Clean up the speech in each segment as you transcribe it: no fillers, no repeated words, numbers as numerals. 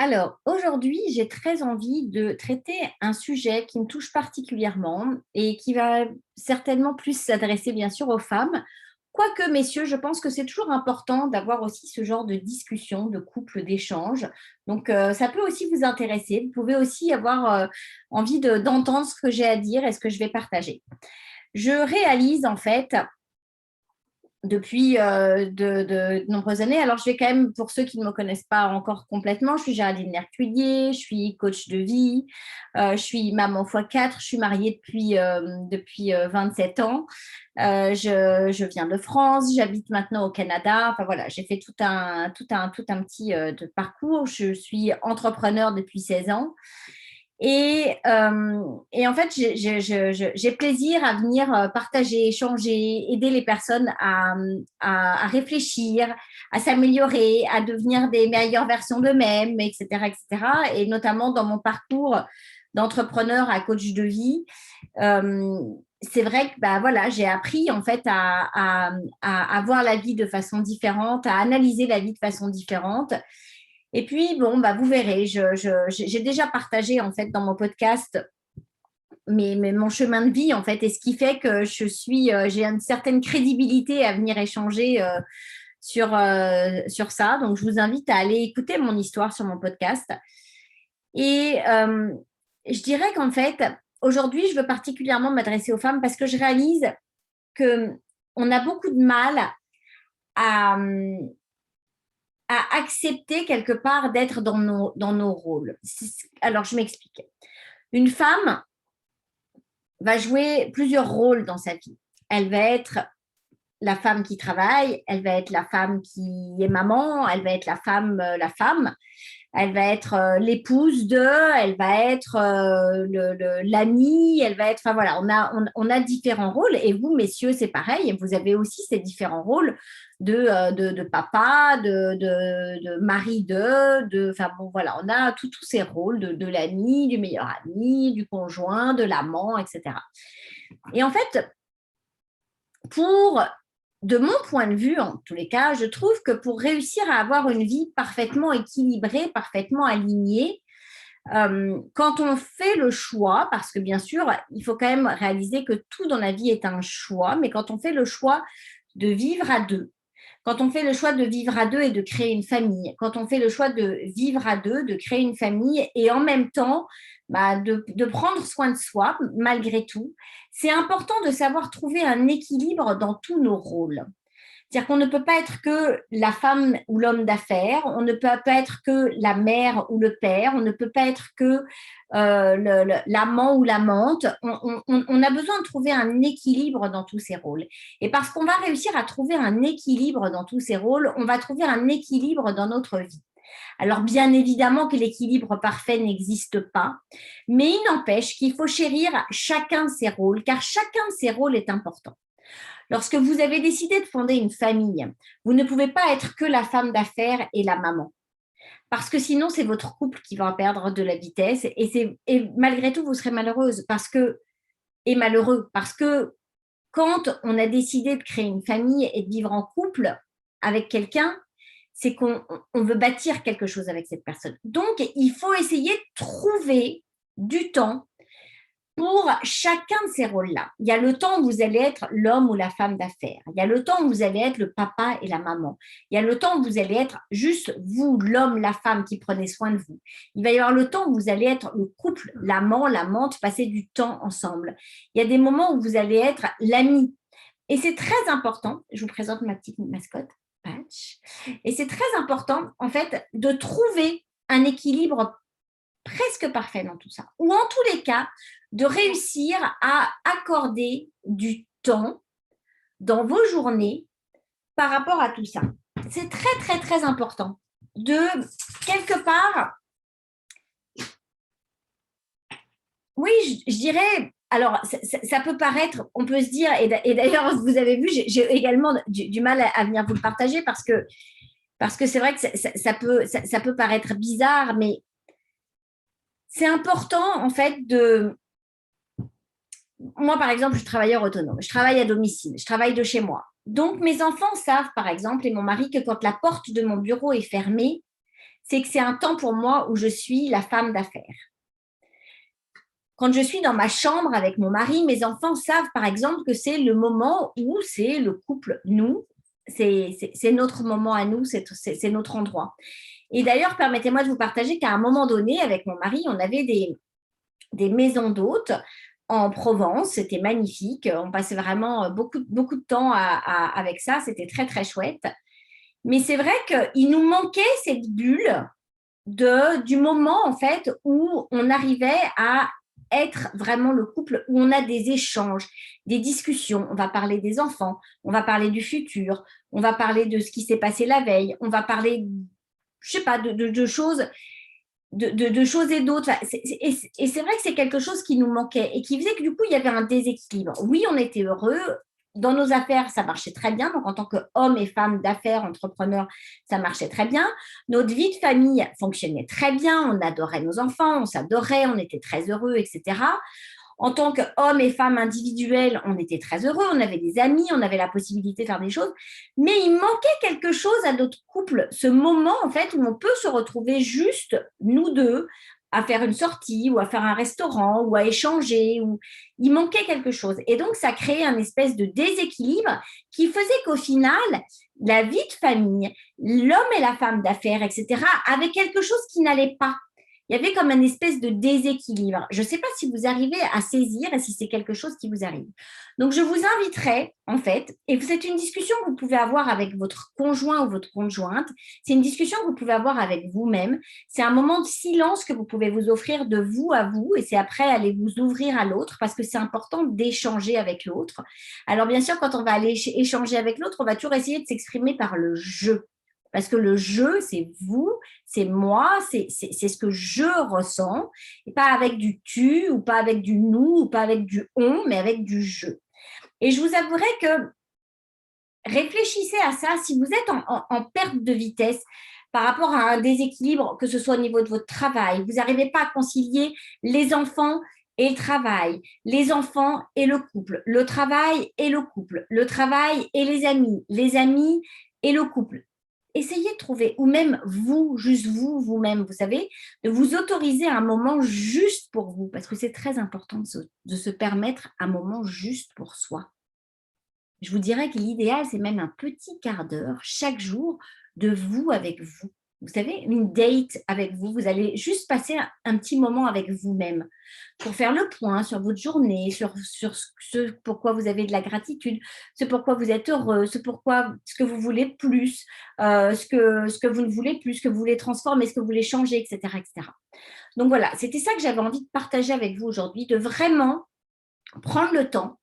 Alors, aujourd'hui, j'ai très envie de traiter un sujet qui me touche particulièrement et qui va certainement plus s'adresser bien sûr aux femmes. Quoique, messieurs, je pense que c'est toujours important d'avoir aussi ce genre de discussion, de couple, d'échange. Donc, ça peut aussi vous intéresser. Vous pouvez aussi avoir envie d'entendre ce que j'ai à dire et ce que je vais partager. Je réalise en fait depuis de nombreuses années. Alors, je vais quand même, pour ceux qui ne me connaissent pas encore complètement, je suis Géraldine Lertuillier, je suis coach de vie, je suis maman x4, je suis mariée depuis 27 ans. Je viens de France, j'habite maintenant au Canada. Enfin voilà, j'ai fait tout un petit de parcours. Je suis entrepreneur depuis 16 ans. Et en fait, j'ai plaisir à venir partager, échanger, aider les personnes à réfléchir, à s'améliorer, à devenir des meilleures versions d'eux-mêmes, etc., etc. Et notamment dans mon parcours d'entrepreneur à coach de vie, euh, c'est vrai que bah, voilà, j'ai appris en fait à voir la vie de façon différente, à analyser la vie de façon différente. Et puis, bon, bah, vous verrez, j'ai déjà partagé en fait dans mon podcast mon chemin de vie en fait, et ce qui fait que j'ai une certaine crédibilité à venir échanger sur ça. Donc, je vous invite à aller écouter mon histoire sur mon podcast. Et je dirais qu'en fait, aujourd'hui, je veux particulièrement m'adresser aux femmes parce que je réalise que on a beaucoup de mal à, à accepter quelque part d'être dans nos rôles. Alors, je m'explique. Une femme va jouer plusieurs rôles dans sa vie. Elle va être la femme qui travaille, elle va être la femme qui est maman, elle va être la femme, elle va être l'épouse de, elle va être l'amie, elle va être, enfin voilà, on a différents rôles et vous, messieurs, c'est pareil, vous avez aussi ces différents rôles de papa, de mari enfin bon voilà, on a tous ces rôles de l'ami, du meilleur ami, du conjoint, de l'amant, etc. Et en fait, de mon point de vue, en tous les cas, je trouve que pour réussir à avoir une vie parfaitement équilibrée, parfaitement alignée, quand on fait le choix, parce que bien sûr, il faut quand même réaliser que tout dans la vie est un choix, mais quand on fait le choix de vivre à deux, quand on fait le choix de vivre à deux et de créer une famille, quand on fait le choix de vivre à deux, de créer une famille et en même temps de prendre soin de soi malgré tout, c'est important de savoir trouver un équilibre dans tous nos rôles. C'est-à-dire qu'on ne peut pas être que la femme ou l'homme d'affaires, on ne peut pas être que la mère ou le père, on ne peut pas être que l'amant ou l'amante. On a besoin de trouver un équilibre dans tous ces rôles. Et parce qu'on va réussir à trouver un équilibre dans tous ces rôles, on va trouver un équilibre dans notre vie. Alors, bien évidemment que l'équilibre parfait n'existe pas, mais il n'empêche qu'il faut chérir chacun de ses rôles, car chacun de ses rôles est important. Lorsque vous avez décidé de fonder une famille, vous ne pouvez pas être que la femme d'affaires et la maman. Parce que sinon, c'est votre couple qui va perdre de la vitesse et malgré tout, vous serez malheureuse et malheureux. Parce que quand on a décidé de créer une famille et de vivre en couple avec quelqu'un, c'est qu'on veut bâtir quelque chose avec cette personne. Donc, il faut essayer de trouver du temps pour chacun de ces rôles-là. Il y a le temps où vous allez être l'homme ou la femme d'affaires. Il y a le temps où vous allez être le papa et la maman. Il y a le temps où vous allez être juste vous, l'homme, la femme qui prenez soin de vous. Il va y avoir le temps où vous allez être le couple, l'amant, l'amante, passer du temps ensemble. Il y a des moments où vous allez être l'ami. Et c'est très important, je vous présente ma petite mascotte, Patch, et c'est très important, en fait, de trouver un équilibre presque parfait dans tout ça. Ou en tous les cas, de réussir à accorder du temps dans vos journées par rapport à tout ça. C'est très, très, très important de, quelque part, oui, je dirais, alors ça peut paraître, on peut se dire, et d'ailleurs, vous avez vu, j'ai également du mal à venir vous le partager parce que c'est vrai que ça peut paraître bizarre, mais c'est important, en fait, moi, par exemple, je suis travailleur autonome, je travaille à domicile, je travaille de chez moi. Donc, mes enfants savent, par exemple, et mon mari, que quand la porte de mon bureau est fermée, c'est que c'est un temps pour moi où je suis la femme d'affaires. Quand je suis dans ma chambre avec mon mari, mes enfants savent par exemple que c'est le moment où c'est le couple, nous, c'est notre moment à nous, c'est notre endroit. Et d'ailleurs, permettez-moi de vous partager qu'à un moment donné, avec mon mari, on avait des maisons d'hôtes en Provence, c'était magnifique, on passait vraiment beaucoup de temps avec ça, c'était très très chouette. Mais c'est vrai qu'il nous manquait cette bulle du moment en fait où on arrivait à être vraiment le couple, où on a des échanges, des discussions, on va parler des enfants, on va parler du futur, on va parler de ce qui s'est passé la veille, on va parler, je sais pas, de choses de choses et d'autres. Et c'est vrai que c'est quelque chose qui nous manquait et qui faisait que du coup, il y avait un déséquilibre. Oui, on était heureux. Dans nos affaires, ça marchait très bien. Donc, en tant qu'hommes et femmes d'affaires, entrepreneurs, ça marchait très bien. Notre vie de famille fonctionnait très bien. On adorait nos enfants, on s'adorait, on était très heureux, etc. En tant qu'hommes et femmes individuels, on était très heureux, on avait des amis, on avait la possibilité de faire des choses, mais il manquait quelque chose à notre couple, ce moment en fait où on peut se retrouver juste nous deux à faire une sortie ou à faire un restaurant ou à échanger, ou il manquait quelque chose. Et donc ça créait un espèce de déséquilibre qui faisait qu'au final, la vie de famille, l'homme et la femme d'affaires, etc., avaient quelque chose qui n'allait pas. Il y avait comme une espèce de déséquilibre. Je ne sais pas si vous arrivez à saisir et si c'est quelque chose qui vous arrive. Donc, je vous inviterai, en fait, et c'est une discussion que vous pouvez avoir avec votre conjoint ou votre conjointe, c'est une discussion que vous pouvez avoir avec vous-même, c'est un moment de silence que vous pouvez vous offrir de vous à vous, et c'est après aller vous ouvrir à l'autre, parce que c'est important d'échanger avec l'autre. Alors, bien sûr, quand on va aller échanger avec l'autre, on va toujours essayer de s'exprimer par le jeu. Parce que le jeu, c'est vous, c'est moi, c'est ce que je ressens, et pas avec du tu, ou pas avec du nous, ou pas avec du on, mais avec du je. Et je vous avouerai que réfléchissez à ça, si vous êtes en perte de vitesse par rapport à un déséquilibre, que ce soit au niveau de votre travail, vous n'arrivez pas à concilier les enfants et le travail, les enfants et le couple, le travail et le couple, le travail et les amis et le couple. Essayez de trouver, ou même vous, juste vous, vous-même, vous savez, de vous autoriser un moment juste pour vous, parce que c'est très important de se permettre un moment juste pour soi. Je vous dirais que l'idéal, c'est même un petit quart d'heure chaque jour de vous avec vous. Vous savez, une date avec vous. Vous allez juste passer un petit moment avec vous-même pour faire le point sur votre journée, sur ce pourquoi vous avez de la gratitude, ce pourquoi vous êtes heureux, ce que vous voulez plus, ce que vous ne voulez plus, ce que vous voulez transformer, ce que vous voulez changer, etc., etc. Donc voilà, c'était ça que j'avais envie de partager avec vous aujourd'hui, de vraiment prendre le temps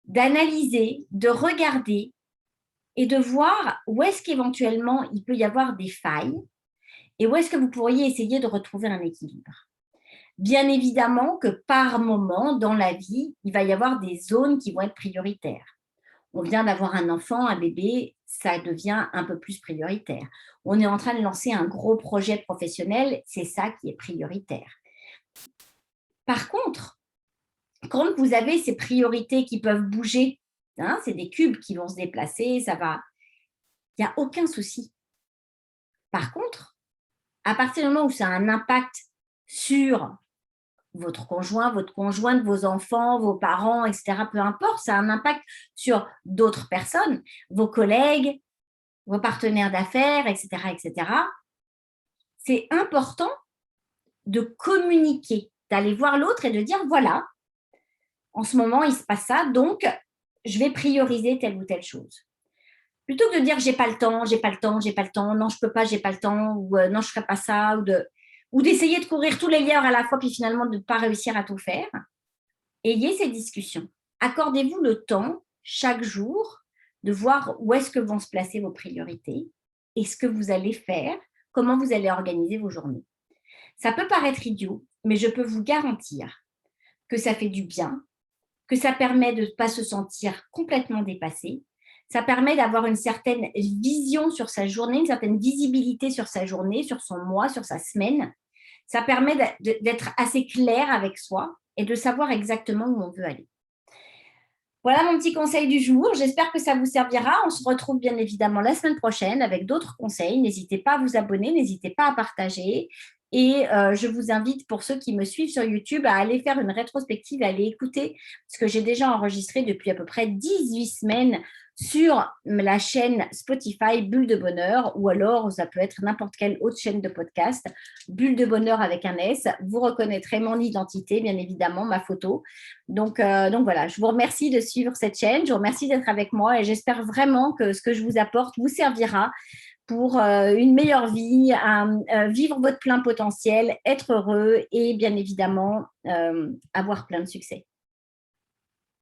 d'analyser, de regarder et de voir où est-ce qu'éventuellement il peut y avoir des failles et où est-ce que vous pourriez essayer de retrouver un équilibre. Bien évidemment que par moment dans la vie, il va y avoir des zones qui vont être prioritaires. On vient d'avoir un enfant, un bébé, ça devient un peu plus prioritaire. On est en train de lancer un gros projet professionnel, c'est ça qui est prioritaire. Par contre, quand vous avez ces priorités qui peuvent bouger, hein, c'est des cubes qui vont se déplacer, ça va, il n'y a aucun souci. Par contre, à partir du moment où ça a un impact sur votre conjoint, votre conjointe, vos enfants, vos parents, etc., peu importe, ça a un impact sur d'autres personnes, vos collègues, vos partenaires d'affaires, etc., etc., c'est important de communiquer, d'aller voir l'autre et de dire, voilà, en ce moment, il se passe ça, donc je vais prioriser telle ou telle chose. Plutôt que de dire j'ai pas le temps, j'ai pas le temps, j'ai pas le temps, non je peux pas, j'ai pas le temps, ou non je ferai pas ça, ou d'essayer de courir tous les liens à la fois puis finalement de ne pas réussir à tout faire. Ayez ces discussions. Accordez-vous le temps chaque jour de voir où est-ce que vont se placer vos priorités et ce que vous allez faire, comment vous allez organiser vos journées. Ça peut paraître idiot, mais je peux vous garantir que ça fait du bien, que ça permet de ne pas se sentir complètement dépassé. Ça permet d'avoir une certaine vision sur sa journée, une certaine visibilité sur sa journée, sur son mois, sur sa semaine. Ça permet d'être assez clair avec soi et de savoir exactement où on veut aller. Voilà mon petit conseil du jour. J'espère que ça vous servira. On se retrouve bien évidemment la semaine prochaine avec d'autres conseils. N'hésitez pas à vous abonner, n'hésitez pas à partager. Et je vous invite, pour ceux qui me suivent sur YouTube, à aller faire une rétrospective, à aller écouter ce que j'ai déjà enregistré depuis à peu près 18 semaines sur la chaîne Spotify Bulle de Bonheur, ou alors ça peut être n'importe quelle autre chaîne de podcast. Bulle de Bonheur avec un S. Vous reconnaîtrez mon identité, bien évidemment, ma photo. Donc voilà, je vous remercie de suivre cette chaîne, je vous remercie d'être avec moi et j'espère vraiment que ce que je vous apporte vous servira pour une meilleure vie, vivre votre plein potentiel, être heureux et bien évidemment avoir plein de succès.